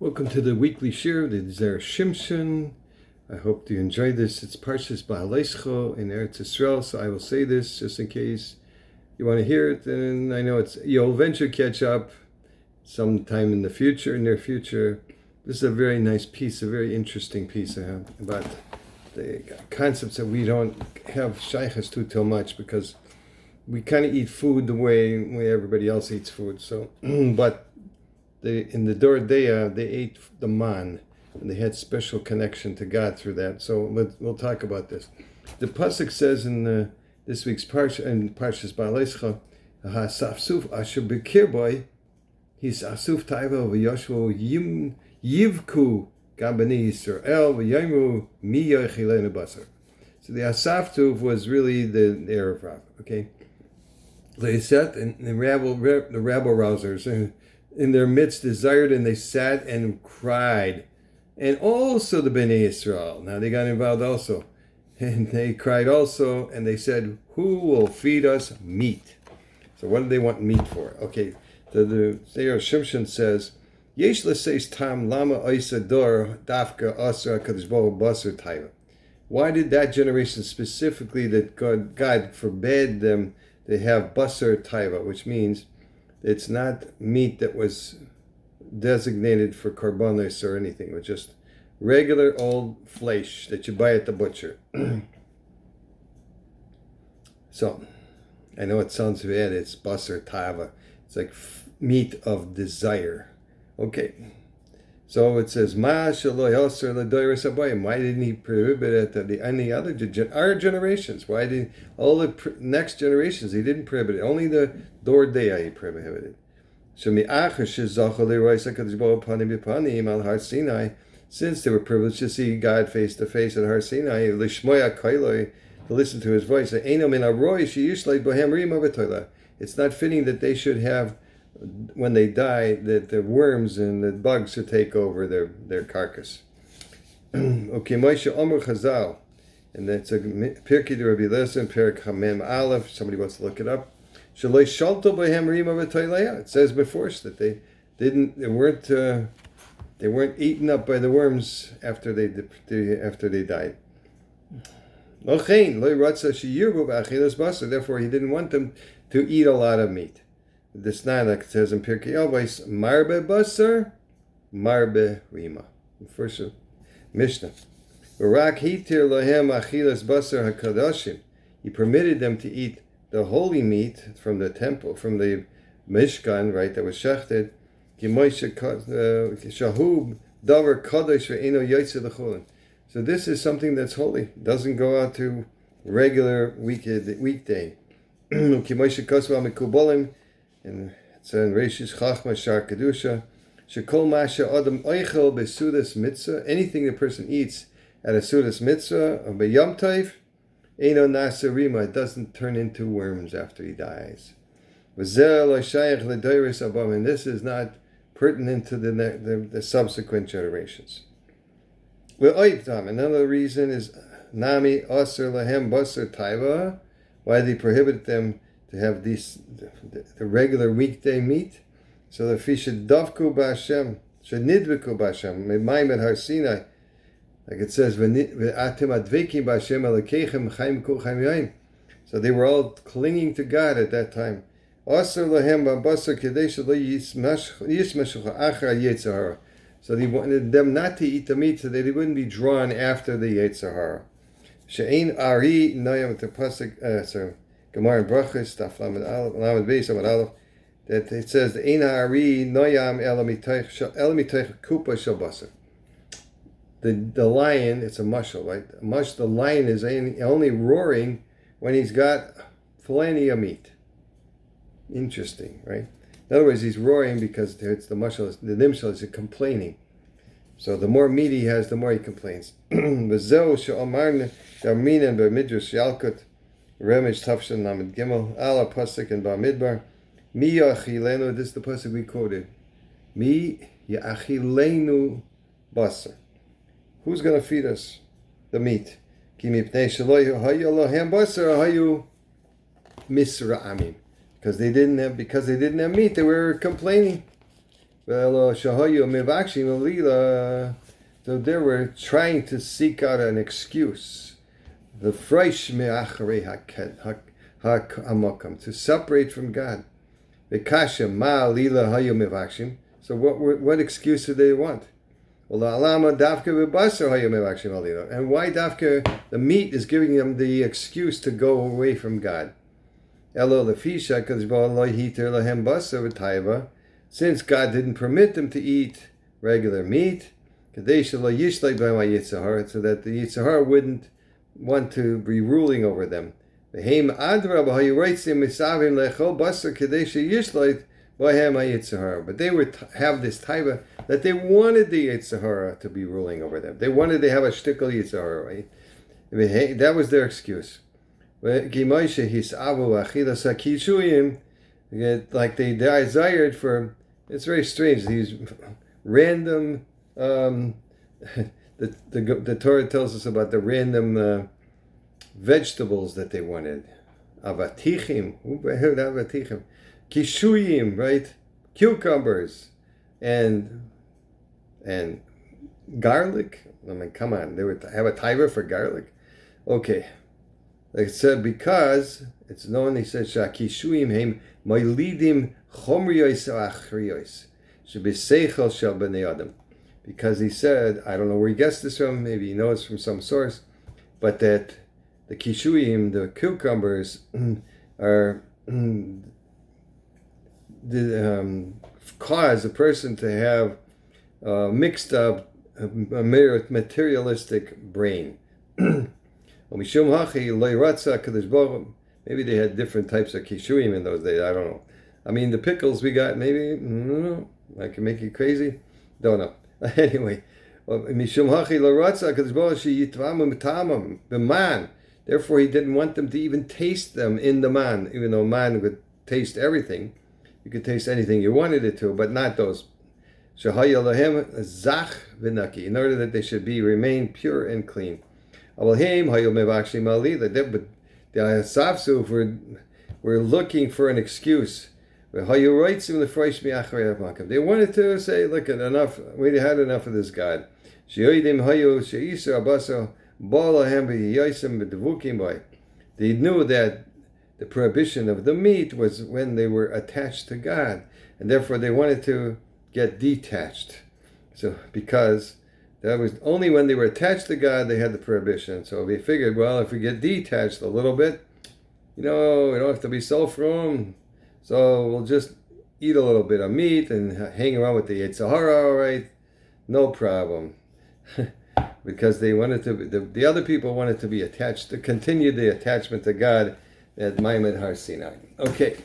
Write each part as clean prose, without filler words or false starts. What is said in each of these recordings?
Welcome to the weekly shir, the Zer Shimshon. I hope you enjoy this. It's Parshas BaHa in Eretz Yisrael, so I will say this just in case you want to hear it. And I know you'll eventually catch up sometime in the future, near future. This is a very nice piece, a very interesting piece about the concepts that we don't have shaykhs to too much because we kind of eat food the way everybody else eats food. So, but in the Dor Deya, they ate the man, and they had special connection to God through that. So we'll talk about this. The pasuk says in this week's parsha, in Parshas BaHa, "Ha'asafsuf asher b'kirboy, his asuf taiva v'yoshvo yivku gam b'nei Yisrael v'yomru mi yochilenu basar." So the asaftuv was really the Erev Rav. Okay, they sat and the rabble rousers and in their midst desired, and they sat and cried. And also the Bnei Israel. Now they got involved also. And they cried also, and they said, who will feed us meat? So what do they want meat for? Okay, the Zer Shimshon says, Yesh l'seis tam lama oisa dor dafka asra kadosh baruch hu basar taiva. Why did that generation specifically, that God forbade them to have basar taiva, which means it's not meat that was designated for korbanos or anything. It was just regular old flesh that you buy at the butcher. So, I know it sounds bad. It's basar tava. It's like meat of desire. Okay. So it says, Ma shelo yoser l'doros habayim. Why didn't he prohibit it to any other our generations? Why did all the next generations he didn't prohibit it? Only the Dor Deya he prohibited. Since they were privileged to see God face to face at Har Sinai, to listen to his voice, it's not fitting that they should have, when they die, that the worms and the bugs should take over their carcass. Okay, Moshe Omer Chazal, and that's a Pirkei de Rabbi Lesson, Perik Hamem Aleph. Somebody wants to look it up. It says before that they weren't eaten up by the worms after they died. Therefore, he didn't want them to eat a lot of meat. This not like it says in Pirkei Avos, marbe basar, marbe rima. First Mishnah. Barak hitir lahem achilas basar hakadoshim. He permitted them to eat the holy meat from the temple, from the Mishkan, right, that was shechted. Shahub davar kadosh ve'eno yotze l'chulin. So this is something that's holy. Doesn't go out to regular weekday. Kimoshe kosva mekubolim. And it's in Reishis Chachma Shar Kedusha. Shekol Masha Adam Oichel Besudas Mitzvah. Anything the person eats at a Sudas Mitzvah or B'Yom Tov, Eino Nasarima. It doesn't turn into worms after he dies. And this is not pertinent to the subsequent generations. Another reason is Nami Aser Lahem Basar Taiva. Why they prohibit them to have the regular weekday meat. So the fish should dafku b'Hashem, should nidviku b'Hashem, me'mayim at Har Sinai. Like it says, v'atem advekim b'Hashem alekechem chaim kol chaim yaim. So they were all clinging to God at that time. Asur lahem b'basar kedei shelo yismeshucha achar yetzer hara. So they wanted them not to eat the meat so that they wouldn't be drawn after the yetzer hara. She'ein ari noyam at the pasuk, Gemara in Brachos, Daf Lamed Beis Amud Aleph, that it says the Ein Ha'ari Noyam El Mitoich Kupa Shel Basar. The lion, it's a mushal, right? The lion is only roaring when he's got plenty of meat. Interesting, right? In other words, he's roaring because it's the mushal, the nimshal is complaining. So the more meat he has, the more he complains. V'zeu she'omarne darminan b'midrash Yalkut. Remech Tafshan Lamed Gimel, Ala Pasuk and Bamidbar. Mi Yachilenu, this is the pasuk we quoted. Mi Yachilenu Basar. Who's going to feed us the meat? Ki mipnei shelo hayu lohem basar hayu misra'amim. Because they didn't have meat, they were complaining. So they were trying to seek out an excuse. The freish me'acharei hamakam, to separate from God. V'kasha ma'alila hayu mevakshim. So what excuse do they want? Well, alama dafka v'basar hayu mevakshim alila. And why dafka, the meat is giving them the excuse to go away from God. Elo lefisha kazba lo hiter lahem basar v'taiva. Since God didn't permit them to eat regular meat, so that the Yitzhahara wouldn't want to be ruling over them. But they were have this taiva that they wanted the Yitzhahara to be ruling over them. They wanted to have a shtickle Yitzhahara, right? That was their excuse. Like they desired for, it's very strange, these random, the Torah tells us about the random vegetables that they wanted. Avatichim, avatichim, kishuyim, right? Cucumbers, and garlic. I mean, come on, they would have a taiva for garlic. Okay, like it said, because it's known. He said, "Shakishuyim heim moilidim chomriyos achriyos shebiseichel shel bnei adam." Because he said, I don't know where he gets this from. Maybe he knows from some source, but that the kishuyim, the cucumbers, are cause a person to have mixed up a materialistic brain. Maybe they had different types of kishuyim in those days. I don't know. I mean, the pickles we got, maybe, I don't know. I can make you crazy. Don't know. Anyway, therefore he didn't want them to even taste them in the man, even though man would taste everything. You could taste anything you wanted it to, but not those. In order that they should remain pure and clean. But the Asafsu were looking for an excuse. They wanted to say, look, enough, we had enough of this God. They knew that the prohibition of the meat was when they were attached to God, and therefore they wanted to get detached. So, because that was only when they were attached to God, they had the prohibition. So they figured, well, if we get detached a little bit, we don't have to be so frum. So we'll just eat a little bit of meat and hang around with the Yitzhahara, all right? No problem. Because they wanted to, the other people wanted to be attached, to continue the attachment to God at Maimed Har Sinai. Okay.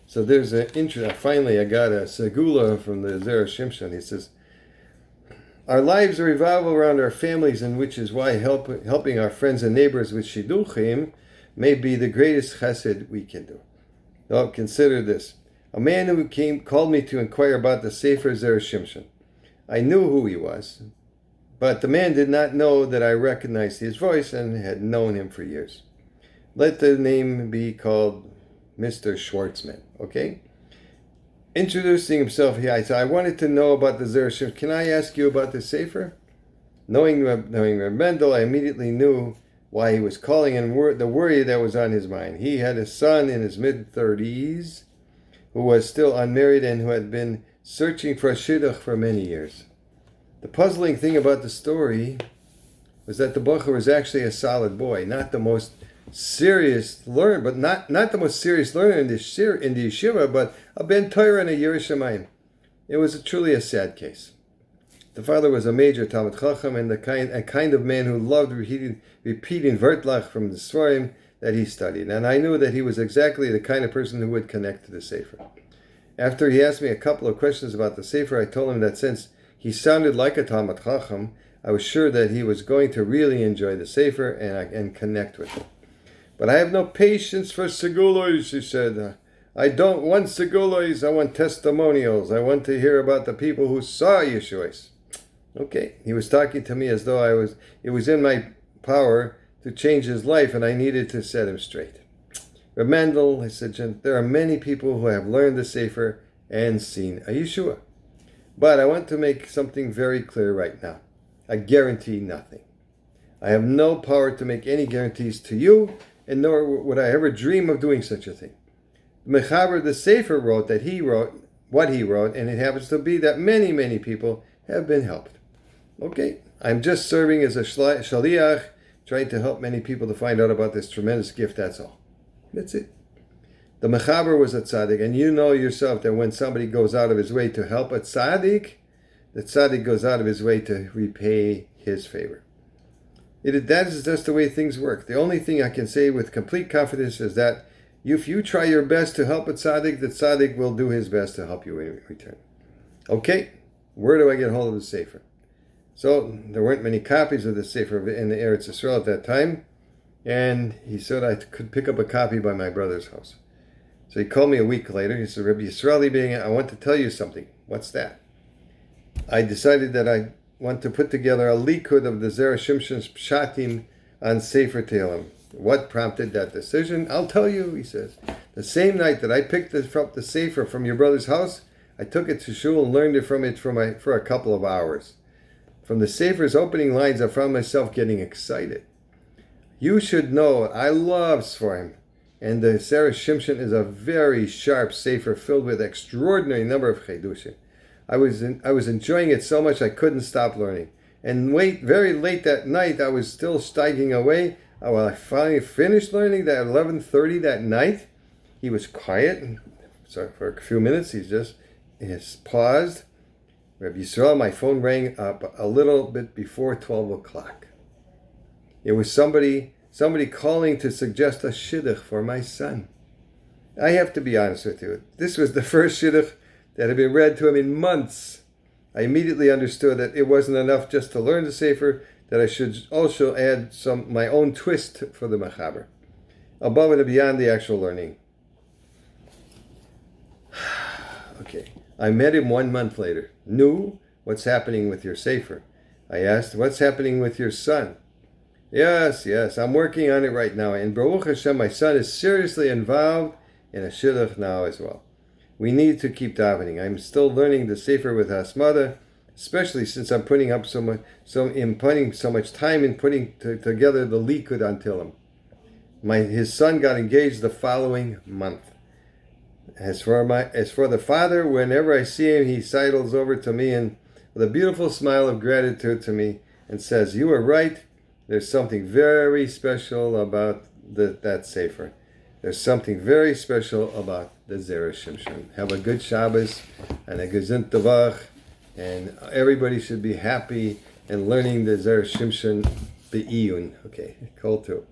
So there's finally I got a segula from the Zera Shimshon. He says, our lives revolve around our families, and which is why helping our friends and neighbors with shidduchim may be the greatest chesed we can do. Now, consider this. A man who called me to inquire about the Sefer Zera Shimshon. I knew who he was, but the man did not know that I recognized his voice and had known him for years. Let the name be called Mr. Schwartzman, okay? Introducing himself, he said, I wanted to know about the Zera Shimshon. Can I ask you about the Sefer? Knowing Reb Mendel, I immediately knew why he was calling and the worry that was on his mind. He had a son in his mid-30s who was still unmarried and who had been searching for a shidduch for many years. The puzzling thing about the story was that the Bacha was actually a solid boy, not the most serious learner, but not the most serious learner in the yeshiva, but a ben Torah and a Yiras Shamayim. It was truly a sad case. The father was a major Talmid Chacham and a kind of man who loved repeating Vertlach from the Svarim that he studied. And I knew that he was exactly the kind of person who would connect to the Sefer. After he asked me a couple of questions about the Sefer, I told him that since he sounded like a Talmid Chacham, I was sure that he was going to really enjoy the Sefer and connect with it. But I have no patience for segulos, he said. I don't want segulos, I want testimonials. I want to hear about the people who saw Yeshuas. Okay, he was talking to me as though it was in my power to change his life and I needed to set him straight. Reb Mendel, I said, there are many people who have learned the Sefer and seen a Yeshua. But I want to make something very clear right now. I guarantee nothing. I have no power to make any guarantees to you, and nor would I ever dream of doing such a thing. Mechaber, the Sefer, wrote that he wrote what he wrote, and it happens to be that many, many people have been helped. Okay, I'm just serving as a shaliach, trying to help many people to find out about this tremendous gift, that's all. That's it. The Mechaber was a tzaddik, and you know yourself that when somebody goes out of his way to help a tzaddik, the tzaddik goes out of his way to repay his favor. That is just the way things work. The only thing I can say with complete confidence is that if you try your best to help a tzaddik, the tzaddik will do his best to help you in return. Okay, where do I get hold of the Sefer? So there weren't many copies of the Sefer in the Eretz Yisrael at that time, and he said I could pick up a copy by my brother's house. So he called me a week later. He said, Rabbi Yisraeli, I want to tell you something. What's that? I decided that I want to put together a likud of the Zera Shimshon's pshatim on Sefer Tehillim. What prompted that decision? I'll tell you, he says. The same night that I picked up the Sefer from your brother's house, I took it to shul and learned it from it for a couple of hours. From the Sefer's opening lines, I found myself getting excited. You should know, I love Sforim, and the Zera Shimshon is a very sharp Sefer filled with extraordinary number of chedushim. I was enjoying it so much I couldn't stop learning. And very late that night, I was still steiging away. Well, I finally finished learning that at 11:30 that night. He was quiet. So for a few minutes, he paused. Rabbi Yisrael, my phone rang up a little bit before 12 o'clock. It was somebody calling to suggest a shidduch for my son. I have to be honest with you. This was the first shidduch that had been read to him in months. I immediately understood that it wasn't enough just to learn the Sefer, that I should also add my own twist for the Mechaber, above and beyond the actual learning. Okay, I met him 1 month later. Nu, what's happening with your Sefer? I asked, what's happening with your son? Yes, I'm working on it right now. And Baruch Hashem, my son is seriously involved in a shidduch now as well. We need to keep davening. I'm still learning the Sefer with Hasmada, especially since I'm putting so much time in putting together the likud on Tehillim. His son got engaged the following month. As for the father, whenever I see him, he sidles over to me and with a beautiful smile of gratitude to me and says, "You were right. There's something very special about that Sefer. There's something very special about the Zera Shimshon." Have a good Shabbos and a gezunt Tavach, and everybody should be happy and learning the Zera Shimshon be'iyun. Okay, call too.